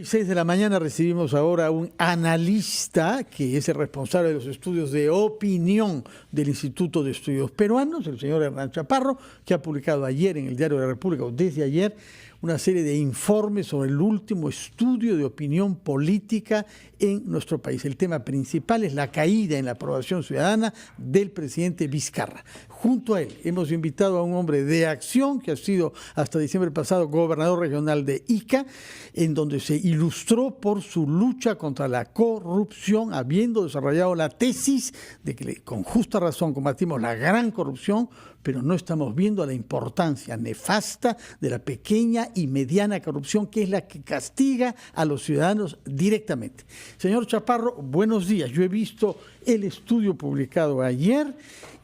6 de la mañana recibimos ahora a un analista que es el responsable de los estudios de opinión del Instituto de Estudios Peruanos, el señor Hernán Chaparro, que ha publicado ayer en el Diario de la República, o desde ayer, una serie de informes sobre el último estudio de opinión política en nuestro país. El tema principal es la caída en la aprobación ciudadana del presidente Vizcarra. Junto a él hemos invitado a un hombre de acción que ha sido hasta diciembre pasado gobernador regional de Ica, en donde se ilustró por su lucha contra la corrupción, habiendo desarrollado la tesis de que con justa razón combatimos la gran corrupción, pero no estamos viendo la importancia nefasta de la pequeña y mediana corrupción, que es la que castiga a los ciudadanos directamente. Señor Chaparro, buenos días. Yo he visto el estudio publicado ayer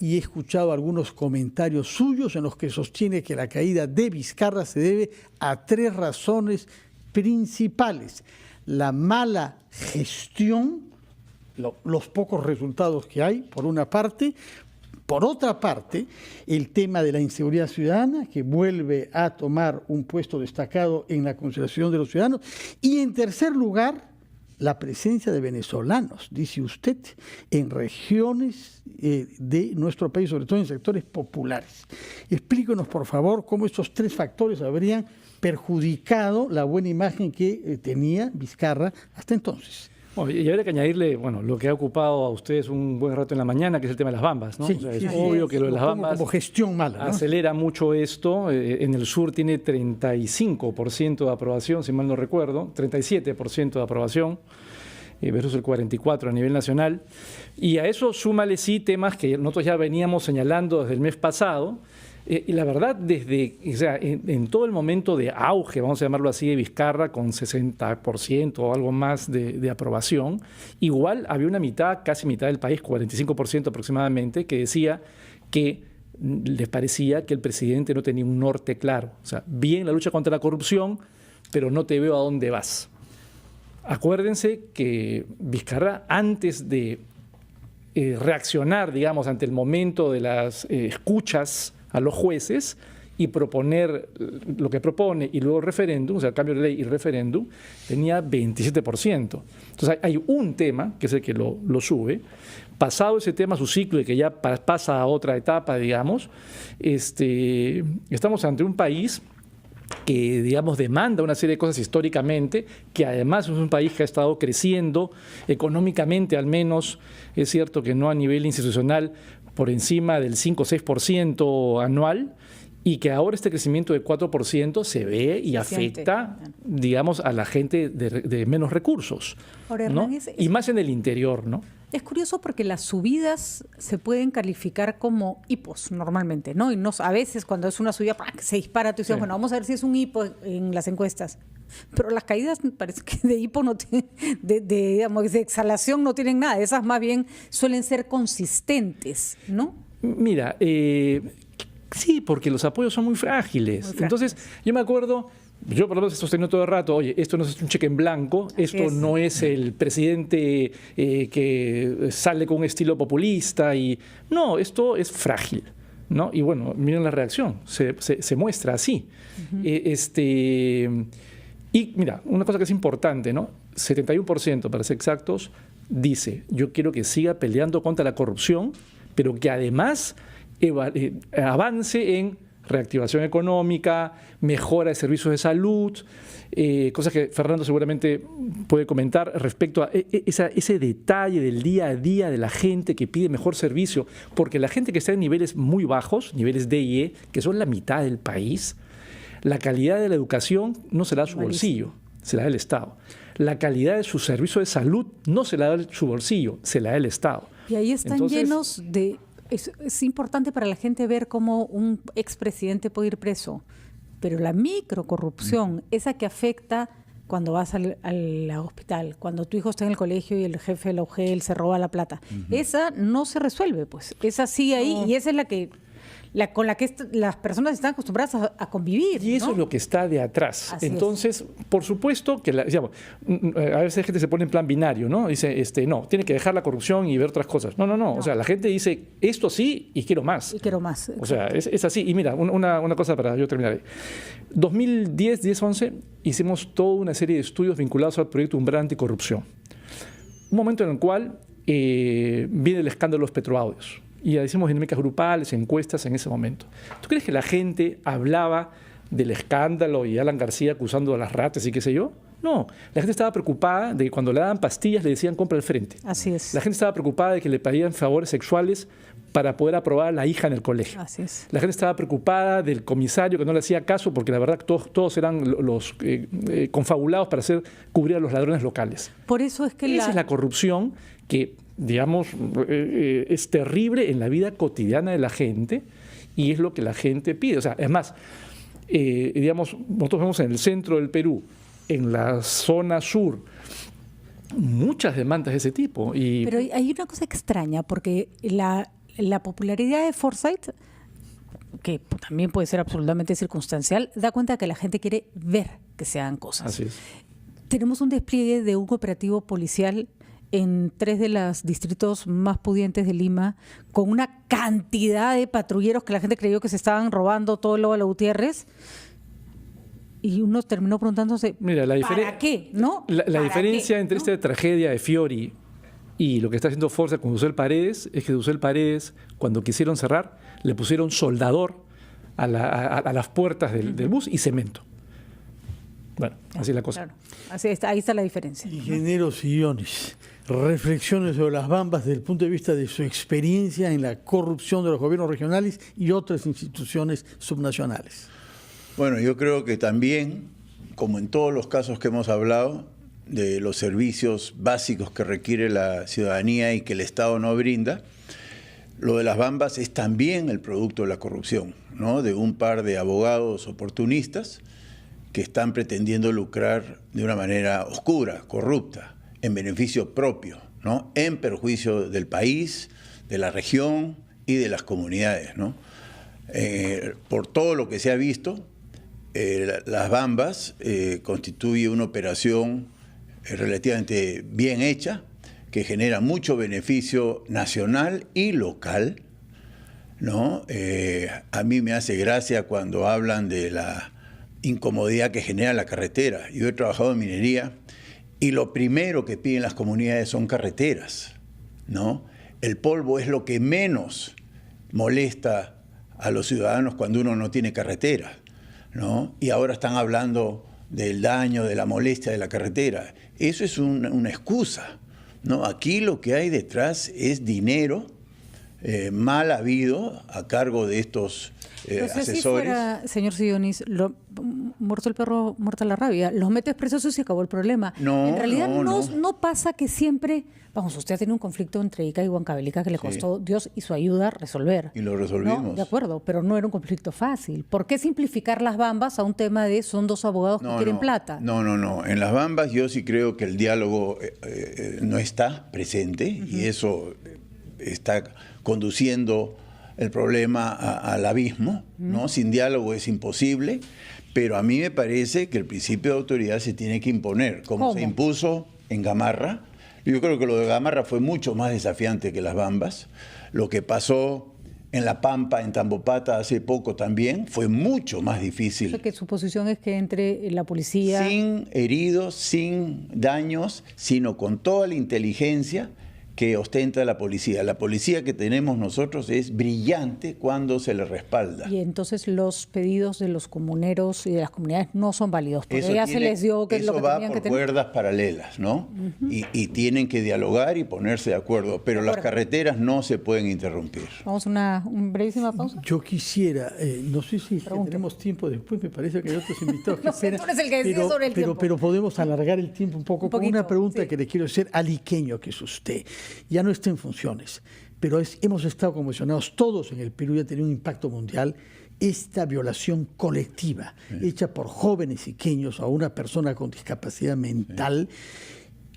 y he escuchado algunos comentarios suyos en los que sostiene que la caída de Vizcarra se debe a 3 razones principales: la mala gestión, los pocos resultados que hay, por una parte. Por otra parte, el tema de la inseguridad ciudadana, que vuelve a tomar un puesto destacado en la consideración de los ciudadanos. Y en tercer lugar, la presencia de venezolanos, dice usted, en regiones de nuestro país, sobre todo en sectores populares. Explíquenos, por favor, cómo estos 3 factores habrían perjudicado la buena imagen que tenía Vizcarra hasta entonces. Bueno, y habría que añadirle, bueno, lo que ha ocupado a ustedes un buen rato en la mañana, que es el tema de las bambas, ¿no? Sí, o sea, sí, es sí, obvio que lo de las bambas como gestión mala, ¿no? Acelera mucho esto. En el sur tiene 35% de aprobación, si mal no recuerdo, 37% de aprobación, versus el 44% a nivel nacional. Y a eso súmale sí temas que nosotros ya veníamos señalando desde el mes pasado. Y la verdad, en todo el momento de auge, vamos a llamarlo así, de Vizcarra, con 60% o algo más de aprobación, igual había una mitad, casi mitad del país, 45% aproximadamente, que decía que les parecía que el presidente no tenía un norte claro. O sea, bien la lucha contra la corrupción, pero no te veo a dónde vas. Acuérdense que Vizcarra, antes de reaccionar, digamos, ante el momento de las escuchas a los jueces y proponer lo que propone y luego el referéndum, o sea, el cambio de ley y el referéndum, tenía 27%. Entonces hay un tema, que es el que lo sube. Pasado ese tema, su ciclo, y que ya pasa a otra etapa, digamos, estamos ante un país que, digamos, demanda una serie de cosas históricamente, que además es un país que ha estado creciendo económicamente, al menos, es cierto que no a nivel institucional, por encima del 5 o 6% anual, y que ahora este crecimiento de 4% se ve y afecta, digamos, a la gente de menos recursos, ahora, ¿no? Hernán, Y más en el interior, ¿no? Es curioso porque las subidas se pueden calificar como hipos normalmente, ¿no? Y a veces cuando es una subida se dispara, tú dices, bueno, vamos a ver si es un hipo en las encuestas. Pero las caídas parece que de hipo no tienen, digamos, de exhalación no tienen nada. Esas más bien suelen ser consistentes, ¿no? Mira, sí, porque los apoyos son muy frágiles. Entonces, yo me acuerdo, yo por lo menos he sostenido todo el rato, oye, esto no es un cheque en blanco, esto no es el presidente que sale con un estilo populista, no, esto es frágil, ¿no? Y bueno, miren la reacción, se muestra así. Y mira, una cosa que es importante, ¿no? 71%, para ser exactos, dice, yo quiero que siga peleando contra la corrupción, pero que además avance en reactivación económica, mejora de servicios de salud, cosas que Fernando seguramente puede comentar respecto a ese detalle del día a día de la gente que pide mejor servicio, porque la gente que está en niveles muy bajos, niveles D y E, que son la mitad del país, la calidad de la educación no se la da su bolsillo, se la da el Estado. La calidad de su servicio de salud no se la da su bolsillo, se la da el Estado. Y ahí están llenos de... Es importante para la gente ver cómo un expresidente puede ir preso, pero la microcorrupción, esa que afecta cuando vas al hospital, cuando tu hijo está en el colegio y el jefe de la UGEL se roba la plata, esa no se resuelve, pues. Esa sigue ahí y esa es con la que las personas están acostumbradas a convivir. Y eso ¿no? es lo que está de atrás. Así Entonces, por supuesto que, digamos, a veces la gente se pone en plan binario, ¿no? Dice, no, tiene que dejar la corrupción y ver otras cosas. No. O sea, la gente dice, esto sí y quiero más. Y quiero más. O sea, es así. Y mira, una cosa para yo terminar ahí. 2010, 10-11, hicimos toda una serie de estudios vinculados al proyecto Umbral Anticorrupción. Un momento en el cual viene el escándalo de los petroaudios. Y hicimos dinámicas grupales, encuestas en ese momento. ¿Tú crees que la gente hablaba del escándalo y Alan García acusando a las ratas y qué sé yo? No, la gente estaba preocupada de que cuando le daban pastillas le decían compra al frente. Así es. La gente estaba preocupada de que le pedían favores sexuales para poder aprobar a la hija en el colegio. Así es. La gente estaba preocupada del comisario que no le hacía caso porque la verdad todos eran los confabulados para cubrir a los ladrones locales. Por eso es que esa es la corrupción que, digamos, es terrible en la vida cotidiana de la gente y es lo que la gente pide. O sea, es más, digamos, nosotros vemos en el centro del Perú, en la zona sur, muchas demandas de ese tipo. Pero hay una cosa extraña, porque la popularidad de Forsyth, que también puede ser absolutamente circunstancial, da cuenta que la gente quiere ver que se hagan cosas. Así es. Tenemos un despliegue de un operativo policial en 3 de los distritos más pudientes de Lima, con una cantidad de patrulleros que la gente creyó que se estaban robando todo el Óvalo Gutiérrez. Y uno terminó preguntándose, mira, ¿para qué? ¿No? La diferencia entre esta tragedia de Fiori y lo que está haciendo Forsyth con Dussel Paredes es que Dussel Paredes, cuando quisieron cerrar, le pusieron soldador a las puertas del bus y cemento. Bueno, así es la cosa. Claro. Ahí está la diferencia. Ingeniero Sillones, reflexiones sobre las Bambas desde el punto de vista de su experiencia en la corrupción de los gobiernos regionales y otras instituciones subnacionales. Bueno, yo creo que también, como en todos los casos que hemos hablado, de los servicios básicos que requiere la ciudadanía y que el Estado no brinda, lo de las Bambas es también el producto de la corrupción, ¿no? De un par de abogados oportunistas que están pretendiendo lucrar de una manera oscura, corrupta, en beneficio propio, ¿no? En perjuicio del país, de la región y de las comunidades, ¿no? Por todo lo que se ha visto, las Bambas constituye una operación relativamente bien hecha, que genera mucho beneficio nacional y local, ¿no? A mí me hace gracia cuando hablan de la incomodidad que genera la carretera. Yo he trabajado en minería y lo primero que piden las comunidades son carreteras, ¿no? El polvo es lo que menos molesta a los ciudadanos cuando uno no tiene carretera, ¿no? Y ahora están hablando del daño, de la molestia de la carretera. Eso es una excusa, ¿no? Aquí lo que hay detrás es dinero mal habido a cargo de estos asesores. Si fuera, señor Sillones, muerto el perro, muerta la rabia, los metes presos y se acabó el problema. No, en realidad no. no pasa que siempre, vamos, usted tiene un conflicto entre Ica y Huancavelica que le costó Dios y su ayuda resolver. Y lo resolvimos. ¿No? De acuerdo, pero no era un conflicto fácil. ¿Por qué simplificar las Bambas a un tema de son 2 abogados que quieren plata? No. En las Bambas yo sí creo que el diálogo no está presente y eso está conduciendo el problema al abismo, ¿no? Sin diálogo es imposible, pero a mí me parece que el principio de autoridad se tiene que imponer, como se impuso en Gamarra. Yo creo que lo de Gamarra fue mucho más desafiante que las Bambas. Lo que pasó en La Pampa, en Tambopata hace poco también, fue mucho más difícil. O sea, que su posición es que entre la policía... Sin heridos, sin daños, sino con toda la inteligencia que ostenta la policía. La policía que tenemos nosotros es brillante cuando se le respalda. Y entonces los pedidos de los comuneros y de las comunidades no son válidos, porque eso ya se les dio que eso lo que va tenían por que tener. cuerdas paralelas, ¿no? Y tienen que dialogar y ponerse de acuerdo, pero las carreteras no se pueden interrumpir. Vamos a una brevísima pausa. Yo quisiera, no sé si tenemos tiempo después, me parece que hay otros invitados que No sé, esperan, tú eres el que decide sobre el tiempo. pero podemos alargar el tiempo un poco con una pregunta que le quiero hacer al iqueño, que es usted. Ya no está en funciones, pero hemos estado conmocionados todos en el Perú y ha tenido un impacto mundial esta violación colectiva hecha por jóvenes iqueños a una persona con discapacidad mental,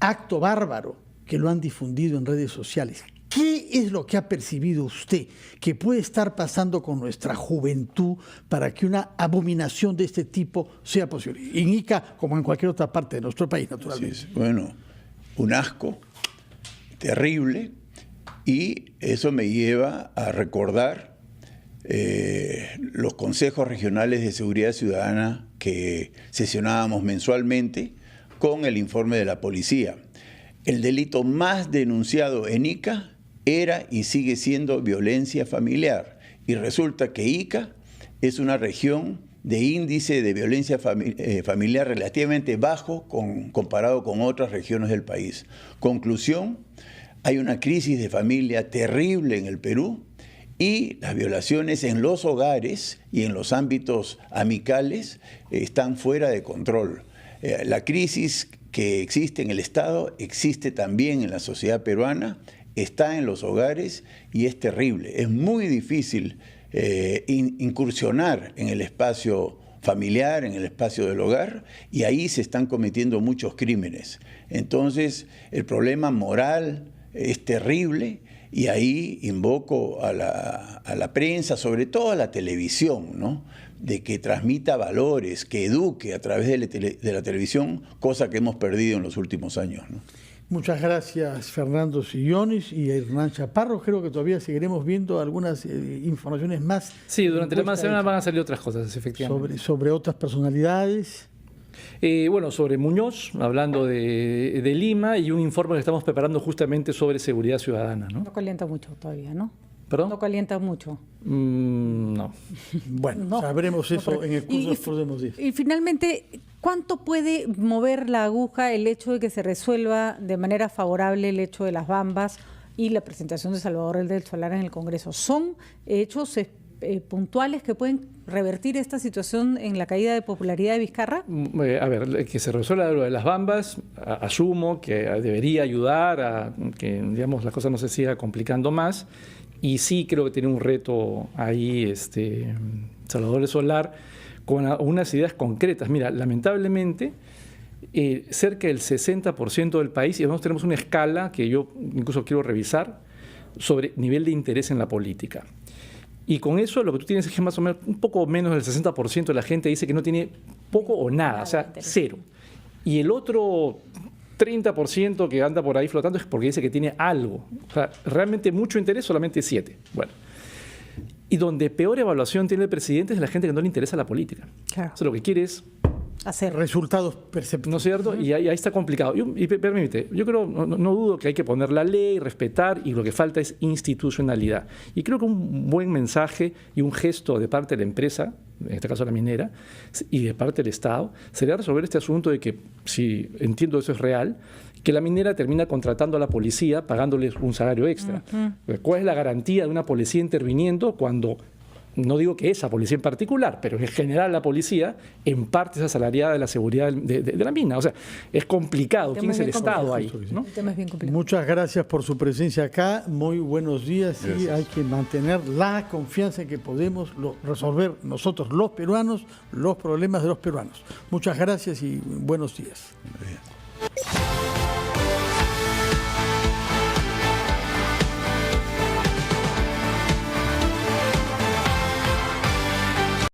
acto bárbaro que lo han difundido en redes sociales. ¿Qué es lo que ha percibido usted que puede estar pasando con nuestra juventud para que una abominación de este tipo sea posible? En Ica, como en cualquier otra parte de nuestro país, naturalmente. Así es. Bueno, un asco terrible, y eso me lleva a recordar los consejos regionales de seguridad ciudadana que sesionábamos mensualmente con el informe de la policía. El delito más denunciado en Ica era y sigue siendo violencia familiar, y resulta que Ica es una región de índice de violencia familiar relativamente bajo comparado con otras regiones del país. Conclusión, hay una crisis de familia terrible en el Perú, y las violaciones en los hogares y en los ámbitos amicales están fuera de control. La crisis que existe en el Estado existe también en la sociedad peruana, está en los hogares y es terrible. Es muy difícil incursionar en el espacio familiar, en el espacio del hogar, y ahí se están cometiendo muchos crímenes. Entonces, el problema moral es terrible, y ahí invoco a la prensa, sobre todo a la televisión, ¿no?, de que transmita valores, que eduque a través de la televisión, cosa que hemos perdido en los últimos años, ¿no? Muchas gracias, Fernando Sillones y Hernán Chaparro. Creo que todavía seguiremos viendo algunas informaciones más. Sí, durante la semana van a salir otras cosas, efectivamente. Sobre otras personalidades. Bueno, sobre Muñoz, hablando de Lima, y un informe que estamos preparando justamente sobre seguridad ciudadana, ¿no? No calienta mucho todavía, ¿no? ¿Perdón? No calienta mucho. No. Bueno, No, sabremos eso pero, en el curso de los próximos días. Y finalmente, ¿cuánto puede mover la aguja el hecho de que se resuelva de manera favorable el hecho de las Bambas y la presentación de Salvador del Solar en el Congreso? ¿Son hechos puntuales que pueden revertir esta situación en la caída de popularidad de Vizcarra? A ver, que se resuelva lo de las Bambas, asumo que debería ayudar a que, digamos, las cosas no se sigan complicando más, y sí creo que tiene un reto ahí Salvador del Solar con unas ideas concretas. Mira, lamentablemente cerca del 60% del país, y además tenemos una escala que yo incluso quiero revisar sobre nivel de interés en la política. Y con eso lo que tú tienes es que más o menos un poco menos del 60% de la gente dice que no tiene poco o nada, o sea, cero. Y el otro 30% que anda por ahí flotando es porque dice que tiene algo. O sea, realmente mucho interés, solamente 7. Bueno. Y donde peor evaluación tiene el presidente es la gente que no le interesa la política. Claro. O sea, lo que quiere es hacer resultados perceptibles. ¿No es cierto? Y ahí está complicado. Y permíteme, yo creo, no dudo que hay que poner la ley, respetar, y lo que falta es institucionalidad. Y creo que un buen mensaje y un gesto de parte de la empresa, en este caso la minera, y de parte del Estado, sería resolver este asunto de que, si entiendo eso es real, que la minera termina contratando a la policía pagándoles un salario extra. ¿Cuál es la garantía de una policía interviniendo cuando, no digo que esa policía en particular, pero en general la policía en parte es asalariada de la seguridad de la mina? O sea, es complicado. ¿Quién es el Estado ahí? ¿No? El tema es bien complicado. Muchas gracias por su presencia acá. Muy buenos días. Gracias. Y hay que mantener la confianza en que podemos resolver nosotros los peruanos los problemas de los peruanos. Muchas gracias y buenos días. Bien.